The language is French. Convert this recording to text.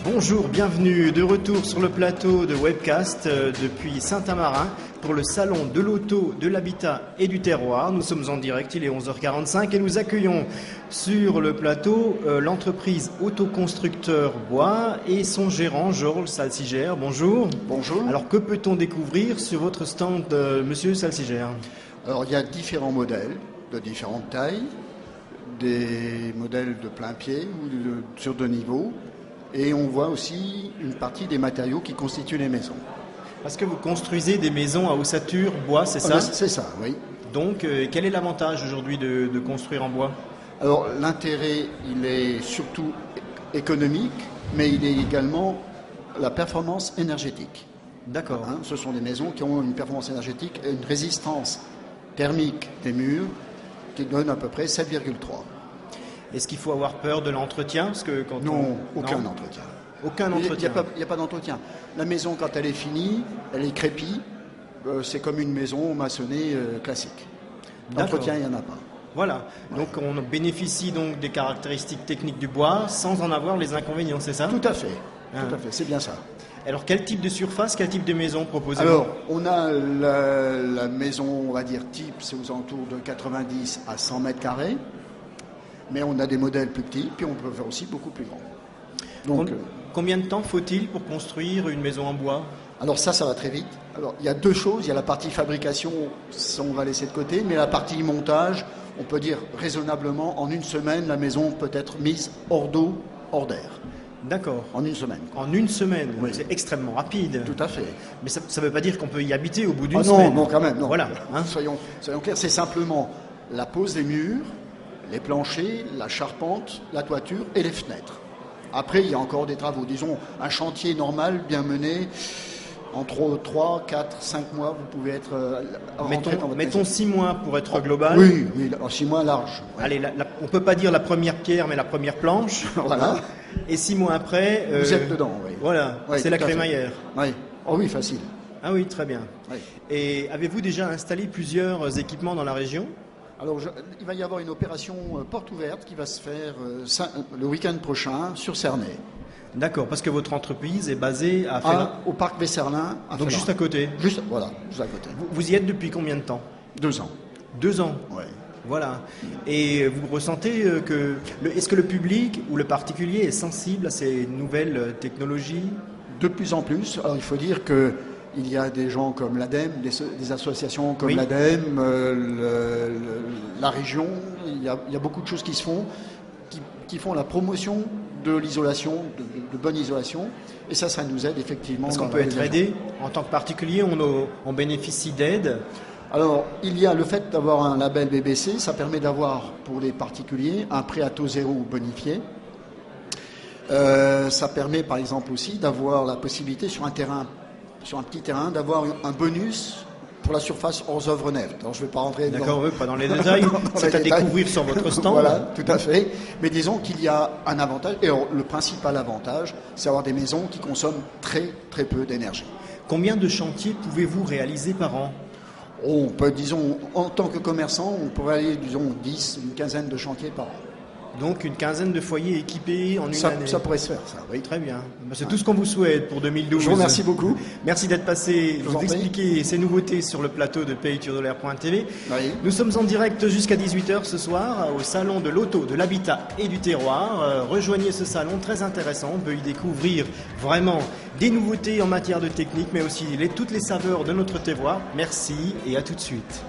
Bonjour, bienvenue de retour sur le plateau de Webcast depuis Saint-Amarin pour le salon de l'auto, de l'habitat et du terroir. Nous sommes en direct, il est 11h45 et nous accueillons sur le plateau l'entreprise Autoconstructeur Bois et son gérant Georges Salsiger. Bonjour. Bonjour. Alors que peut-on découvrir sur votre stand, monsieur Salsiger? Alors il y a différents modèles de différentes tailles, des modèles de plein pied ou sur deux niveaux. Et on voit aussi une partie des matériaux qui constituent les maisons. Parce que vous construisez des maisons à ossature bois, c'est ça? C'est ça, oui. Donc, quel est l'avantage aujourd'hui de construire en bois? Alors, l'intérêt, il est surtout économique, mais il est également la performance énergétique. D'accord. Ce sont des maisons qui ont une performance énergétique et une résistance thermique des murs qui donne à peu près 7,3. Est-ce qu'il faut avoir peur de l'entretien? Parce que Non, aucun entretien. Aucun entretien. Il n'y a pas d'entretien. La maison, quand elle est finie, elle est crépie. C'est comme une maison maçonnée classique. D'entretien, il n'y en a pas. Voilà. Ouais. Donc on bénéficie donc des caractéristiques techniques du bois sans en avoir les inconvénients, c'est ça? Tout à fait. Tout à fait. C'est bien ça. Alors quel type de surface, quel type de maison proposez-vous? Alors, on a la maison, on va dire type, c'est aux alentours de 90 à 100 mètres carrés. Mais on a des modèles plus petits, puis on peut faire aussi beaucoup plus grand. Donc, combien de temps faut-il pour construire une maison en bois? Alors ça va très vite. Alors il y a deux choses. Il y a la partie fabrication, ça on va laisser de côté, mais la partie montage, on peut dire raisonnablement, en une semaine, la maison peut être mise hors d'eau, hors d'air. D'accord. En une semaine. En une semaine, oui. C'est extrêmement rapide. Tout à fait. Mais ça ne veut pas dire qu'on peut y habiter au bout d'une semaine. Non, quand même. Non. Voilà. Soyons clairs, c'est simplement la pose des murs, les planchers, la charpente, la toiture et les fenêtres. Après, il y a encore des travaux. Disons, un chantier normal, bien mené, entre 3, 4, 5 mois, vous pouvez être rentré dans votre mettons maison. 6 mois pour être global. Oui, 6 mois large. Ouais. Allez, on ne peut pas dire la première pierre, mais la première planche. Voilà. Et 6 mois après... Vous êtes dedans, oui. Voilà, oui, c'est la crémaillère. Oui. Oh oui, facile. Ah oui, très bien. Oui. Et avez-vous déjà installé plusieurs équipements dans la région? Alors, il va y avoir une opération porte ouverte qui va se faire le week-end prochain sur Cernay. D'accord, parce que votre entreprise est basée à Félan. Au parc Vesserlin. Donc juste à côté. Juste à côté. Vous y êtes depuis combien de temps? 2 ans. 2 ans. Oui. Voilà. Et vous ressentez que... Est-ce que le public ou le particulier est sensible à ces nouvelles technologies? De plus en plus. Alors, il faut dire que il y a des gens comme l'ADEME, des associations comme l'ADEME, la région. Il y a beaucoup de choses qui se font, qui font la promotion de l'isolation, de bonne isolation. Et ça nous aide effectivement. Est-ce qu'on peut être aidé? En tant que particulier, on bénéficie d'aide? Alors, il y a le fait d'avoir un label BBC, ça permet d'avoir pour les particuliers un prêt à taux zéro bonifié. Ça permet par exemple aussi d'avoir la possibilité sur un petit terrain, d'avoir un bonus pour la surface hors œuvre neuve. Alors, je ne vais pas rentrer D'accord, pas dans les détails. C'est à découvrir sur votre stand. Voilà, tout à fait. Mais disons qu'il y a un avantage, et le principal avantage, c'est avoir des maisons qui consomment très très peu d'énergie. Combien de chantiers pouvez-vous réaliser par an? On peut, disons, en tant que commerçant, on pourrait aller, disons, 10, une quinzaine de chantiers par an. Donc une quinzaine de foyers équipés en une année. Ça pourrait se faire, ça, oui. Très bien. C'est tout ce qu'on vous souhaite pour 2012. Je vous remercie beaucoup. Merci d'être passé, vous expliquer ces nouveautés sur le plateau de payturdolaire.tv. Oui. Nous sommes en direct jusqu'à 18h ce soir au salon de l'auto, de l'habitat et du terroir. Rejoignez ce salon très intéressant. On peut y découvrir vraiment des nouveautés en matière de technique, mais aussi toutes les saveurs de notre terroir. Merci et à tout de suite.